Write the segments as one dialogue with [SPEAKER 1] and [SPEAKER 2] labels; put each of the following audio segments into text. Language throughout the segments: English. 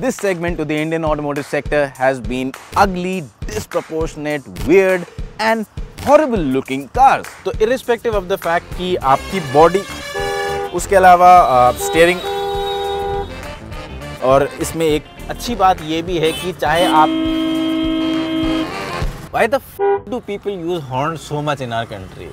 [SPEAKER 1] this segment to the Indian automotive sector has been ugly, disproportionate, weird and horrible looking cars. तो irrespective of the fact कि आपकी body, उसके अलावा steering, और इसमें एक अच्छी बात ये भी है कि चाहे आप Why the f do people use horns so much in our country?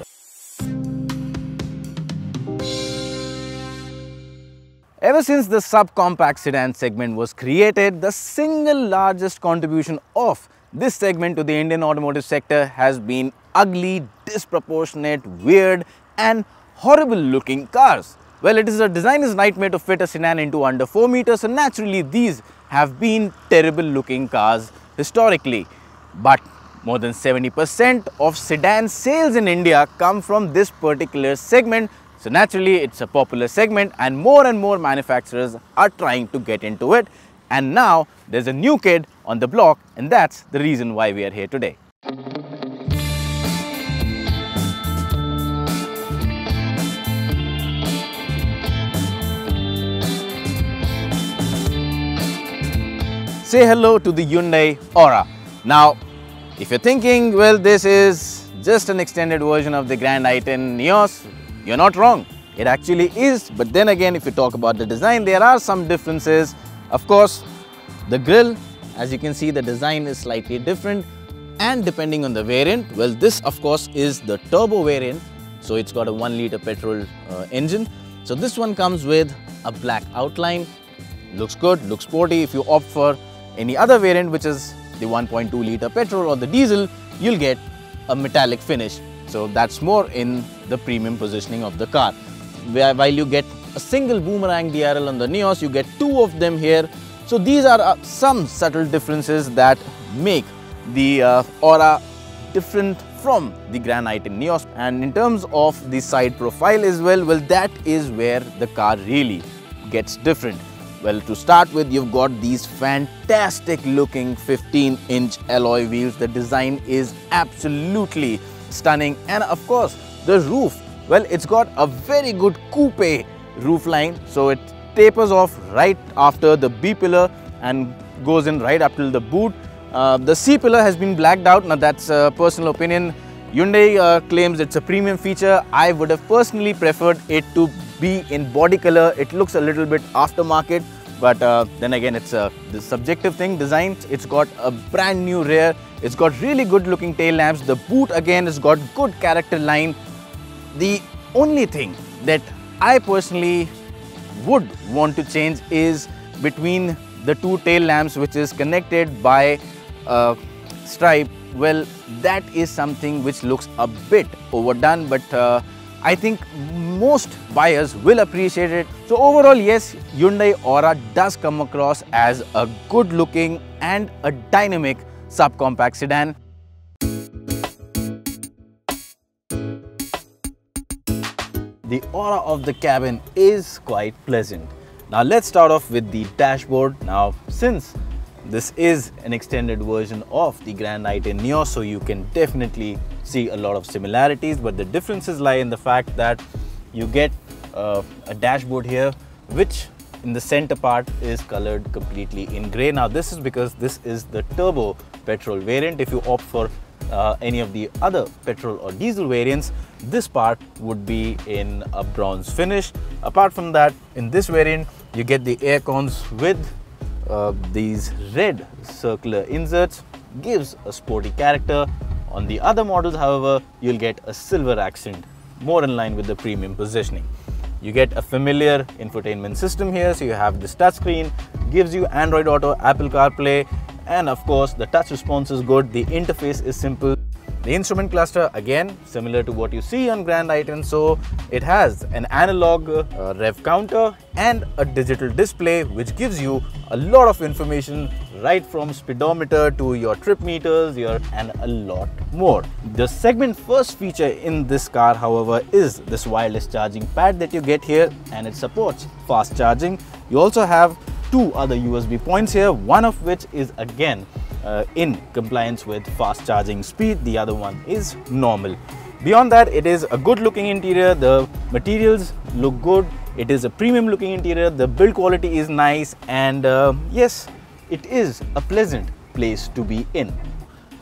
[SPEAKER 1] Ever since the subcompact sedan segment was created, the single largest contribution of this segment to the Indian automotive sector has been ugly, disproportionate, weird and horrible looking cars. Well, it is a designer's nightmare to fit a sedan into under 4 meters, so naturally these have been terrible looking cars historically. But more than 70% of sedan sales in India come from this particular segment. So naturally, it's a popular segment and more manufacturers are trying to get into it. And now there's a new kid on the block, and that's the reason why we are here today. Say hello to the Hyundai Aura. Now, if you're thinking, well, this is just an extended version of the Grand i10 Nios, you're not wrong. It actually is, but then again, if you talk about the design, there are some differences. Of course, the grille, as you can see, the design is slightly different, and depending on the variant, well, this of course is the turbo variant, so it's got a 1-liter petrol engine. So this one comes with a black outline, looks good, looks sporty. If you opt for any other variant, which is the 1.2-liter petrol or the diesel, you'll get a metallic finish. So that's more in the premium positioning of the car. While you get a single boomerang DRL on the Nios, you get 2 of them here. So these are some subtle differences that make the Aura different from the Grand i10 Nios. And in terms of the side profile as well, that is where the car really gets different. Well, to start with, you've got these fantastic looking 15-inch alloy wheels. The design is absolutely stunning, and of course the roof, well, it's got a very good coupe roof line, so it tapers off right after the B pillar and goes in right up till the boot. The C pillar has been blacked out. Now that's a personal opinion. Hyundai claims it's a premium feature. I would have personally preferred it to be in body color. It looks a little bit aftermarket, but then again, it's a subjective thing. Design, it's got a brand new rear. It's got really good looking tail lamps. The boot again has got good character line. The only thing that I personally would want to change is between the 2 tail lamps, which is connected by a stripe. Well, that is something which looks a bit overdone, but I think most buyers will appreciate it. So overall, yes, Hyundai Aura does come across as a good looking and a dynamic subcompact sedan. The aura of the cabin is quite pleasant. Now let's start off with the dashboard. Now, since this is an extended version of the Grand i10 Nios, so you can definitely see a lot of similarities, but the differences lie in the fact that you get a dashboard here, which in the center part is colored completely in grey. Now this is because this is the turbo petrol variant. If you opt for any of the other petrol or diesel variants, this part would be in a bronze finish. Apart from that, in this variant, you get the air cons with these red circular inserts, gives a sporty character. On the other models, however, you'll get a silver accent, more in line with the premium positioning. You get a familiar infotainment system here, so you have this touchscreen, gives you Android Auto, Apple CarPlay, and of course the touch response is good. The interface is simple. The instrument cluster, again, similar to what you see on Grand i10, so it has an analog rev counter and a digital display, which gives you a lot of information, right from speedometer to your trip meters and a lot more. The segment first feature in this car, however, is this wireless charging pad that you get here, and it supports fast charging. You also have 2 other USB points here, one of which is again in compliance with fast charging speed, the other one is normal. Beyond that, it is a good looking interior. The materials look good. It is a premium looking interior. The build quality is nice, and yes, it is a pleasant place to be in.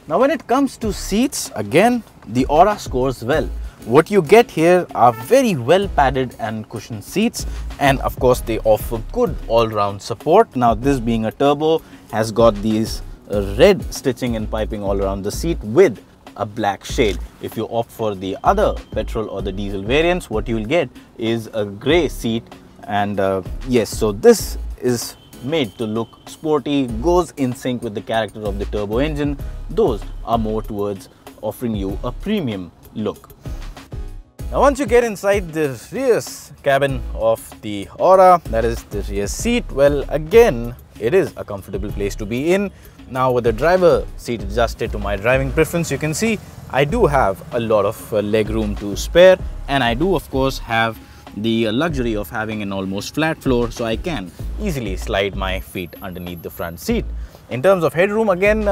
[SPEAKER 1] Now when it comes to seats, again, the Aura scores well. What you get here are very well padded and cushioned seats, and of course they offer good all-round support. Now this being a turbo has got these red stitching and piping all around the seat with a black shade. If you opt for the other petrol or the diesel variants, what you will get is a grey seat, and yes, so this is made to look sporty, goes in sync with the character of the turbo engine. Those are more towards offering you a premium look. Now once you get inside the rear cabin of the Aura, that is the rear seat, well, again, it is a comfortable place to be in. Now with the driver seat adjusted to my driving preference, you can see I do have a lot of leg room to spare, and I do of course have the luxury of having an almost flat floor, so I can easily slide my feet underneath the front seat. In terms of headroom, again,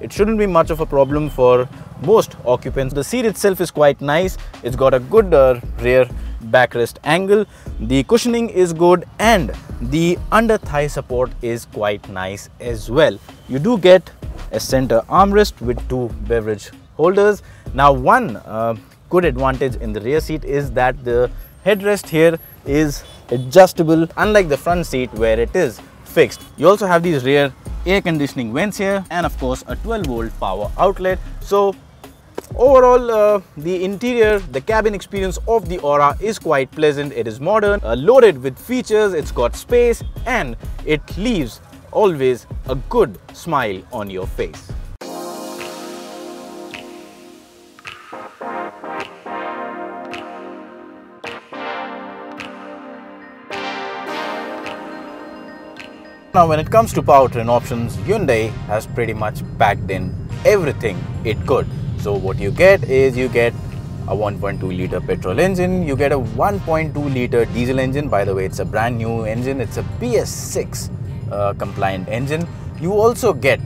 [SPEAKER 1] it shouldn't be much of a problem for most occupants. The seat itself is quite nice. It's got a good rear backrest angle. The cushioning is good, and the under thigh support is quite nice as well. You do get a center armrest with two beverage holders. Now one good advantage in the rear seat is that the headrest here is adjustable, unlike the front seat where it is fixed. You also have these rear air conditioning vents here, and of course a 12-volt power outlet. So overall, the interior, the cabin experience of the Aura is quite pleasant. It is modern, loaded with features, it's got space, and it leaves always a good smile on your face. Now when it comes to powertrain options, Hyundai has pretty much packed in everything it could. So what you get is, you get a 1.2 liter petrol engine, you get a 1.2 liter diesel engine. By the way, it's a brand new engine, it's a BS6 compliant engine. You also get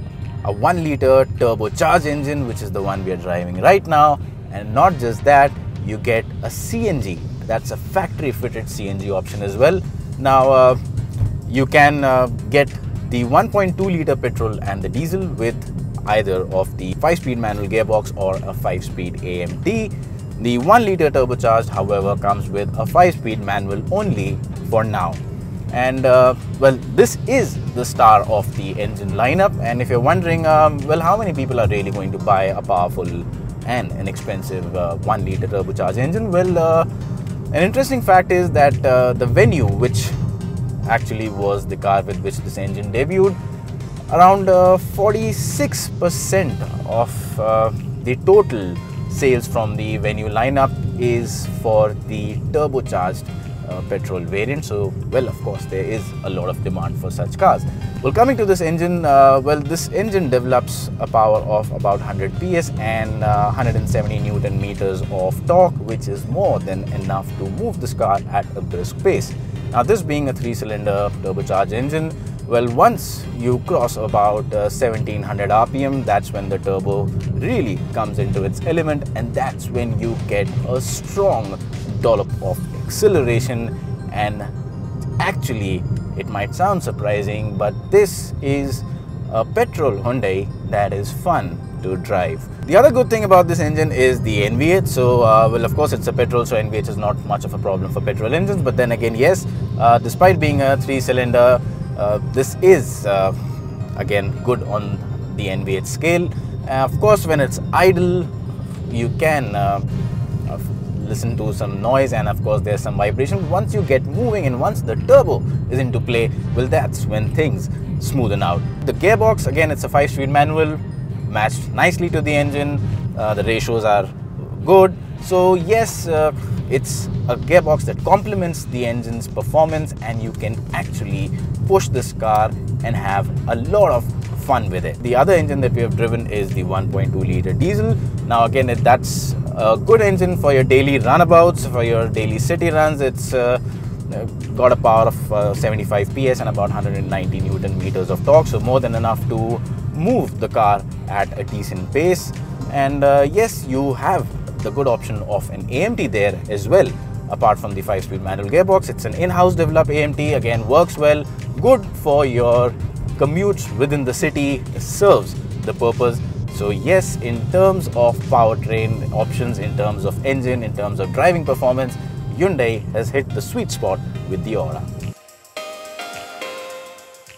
[SPEAKER 1] a 1 liter turbocharged engine, which is the one we are driving right now. And not just that, you get a CNG, that's a factory fitted CNG option as well. Now you can get the 1.2 liter petrol and the diesel with either of the 5-speed manual gearbox or a 5-speed AMT. The 1 liter turbocharged, however, comes with a 5-speed manual only for now. And well, this is the star of the engine lineup. And if you're wondering, well, how many people are really going to buy a powerful and an expensive 1 liter turbocharged engine? Well, an interesting fact is that the Venue, which actually was the car with which this engine debuted, around 46% of the total sales from the Venue lineup is for the turbocharged petrol variant. So, well, of course, there is a lot of demand for such cars. Well, coming to this engine, well, this engine develops a power of about 100 PS and 170 Newton meters of torque, which is more than enough to move this car at a brisk pace. Now, this being a 3-cylinder turbocharged engine, well, once you cross about 1700 RPM, that's when the turbo really comes into its element, and that's when you get a strong dollop of acceleration. And actually, it might sound surprising, but this is a petrol Hyundai that is fun to drive. The other good thing about this engine is the NVH. So, well, of course, it's a petrol, so NVH is not much of a problem for petrol engines. But then again, yes, despite being a 3-cylinder, this is again good on the NVH scale. Of course, when it's idle, you can listen to some noise, and of course there's some vibration. Once you get moving and once the turbo is into play, well, that's when things smoothen out. The gearbox, again, it's a 5-speed manual, matched nicely to the engine. The ratios are good. So yes, it's a gearbox that complements the engine's performance, and you can actually push this car and have a lot of fun with it. The other engine that we have driven is the 1.2 liter diesel. Now again, that's a good engine for your daily runabouts, for your daily city runs. It's got a power of 75 PS and about 190 Newton meters of torque, so more than enough to move the car at a decent pace. And yes, you have the good option of an AMT there as well. Apart from the 5-speed manual gearbox, it's an in-house developed AMT, again works well, good for your commutes within the city, serves the purpose. So yes, in terms of powertrain options, in terms of engine, in terms of driving performance, Hyundai has hit the sweet spot with the Aura.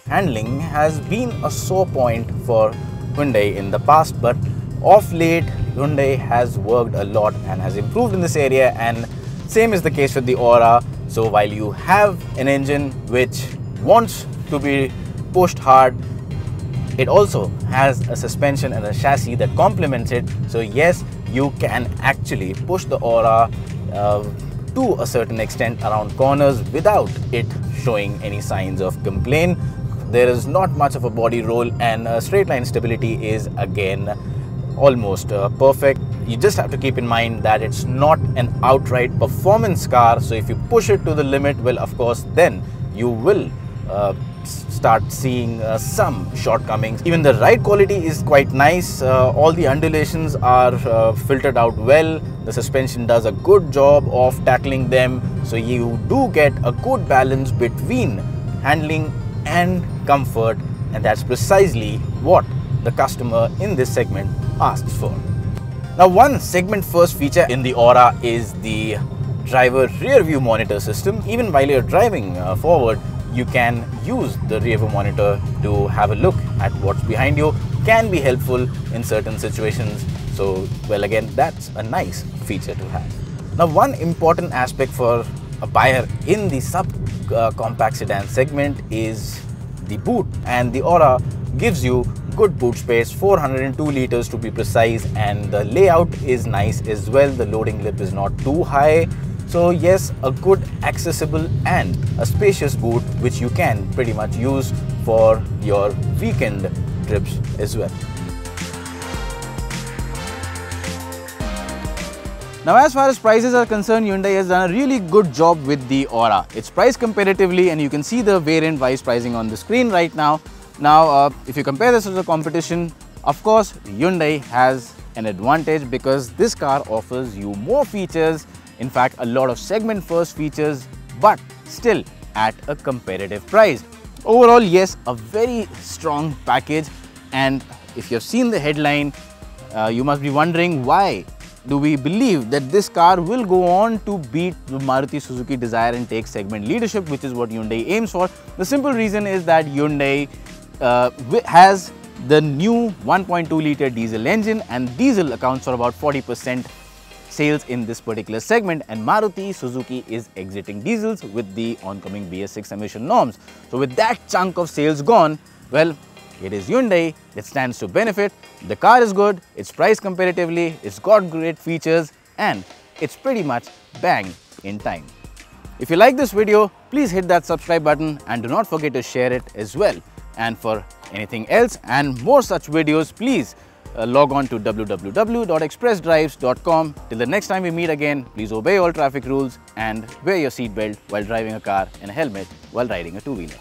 [SPEAKER 1] Handling has been a sore point for Hyundai in the past, but of late Hyundai has worked a lot and has improved in this area, and same is the case with the Aura. So while you have an engine which wants to be pushed hard, it also has a suspension and a chassis that complements it. So yes, you can actually push the Aura to a certain extent around corners without it showing any signs of complaint. There is not much of a body roll, and straight line stability is again almost perfect. You just have to keep in mind that it's not an outright performance car, so if you push it to the limit, well, of course, then you will start seeing some shortcomings. Even the ride quality is quite nice. All the undulations are filtered out well. The suspension does a good job of tackling them, so you do get a good balance between handling and comfort, and that's precisely what the customer in this segment asks for. Now, one segment first feature in the Aura is the driver rear view monitor system. Even while you're driving forward, you can use the rear view monitor to have a look at what's behind you. Can be helpful in certain situations. So, well, again, that's a nice feature to have. Now, one important aspect for a buyer in the sub-compact sedan segment is the boot, and the Aura gives you good boot space, 402 liters to be precise, and the layout is nice as well. The loading lip is not too high. So yes, a good, accessible and a spacious boot which you can pretty much use for your weekend trips as well. Now, as far as prices are concerned, Hyundai has done a really good job with the Aura. It's priced competitively, and you can see the variant-wise pricing on the screen right now. Now, if you compare this to the competition, of course, Hyundai has an advantage because this car offers you more features. In fact, a lot of segment-first features, but still at a competitive price. Overall, yes, a very strong package. And if you've seen the headline, you must be wondering, why do we believe that this car will go on to beat the Maruti Suzuki Dzire and take segment leadership, which is what Hyundai aims for? The simple reason is that Hyundai has the new 1.2-liter diesel engine, and diesel accounts for about 40% sales in this particular segment, and Maruti Suzuki is exiting diesels with the oncoming BS6 emission norms. So with that chunk of sales gone, well, it is Hyundai that stands to benefit. The car is good, it's priced competitively, it's got great features, and it's pretty much bang in time. If you like this video, please hit that subscribe button and do not forget to share it as well. And for anything else and more such videos, please log on to www.expressdrives.com. Till the next time we meet again, please obey all traffic rules and wear your seatbelt while driving a car and a helmet while riding a two-wheeler.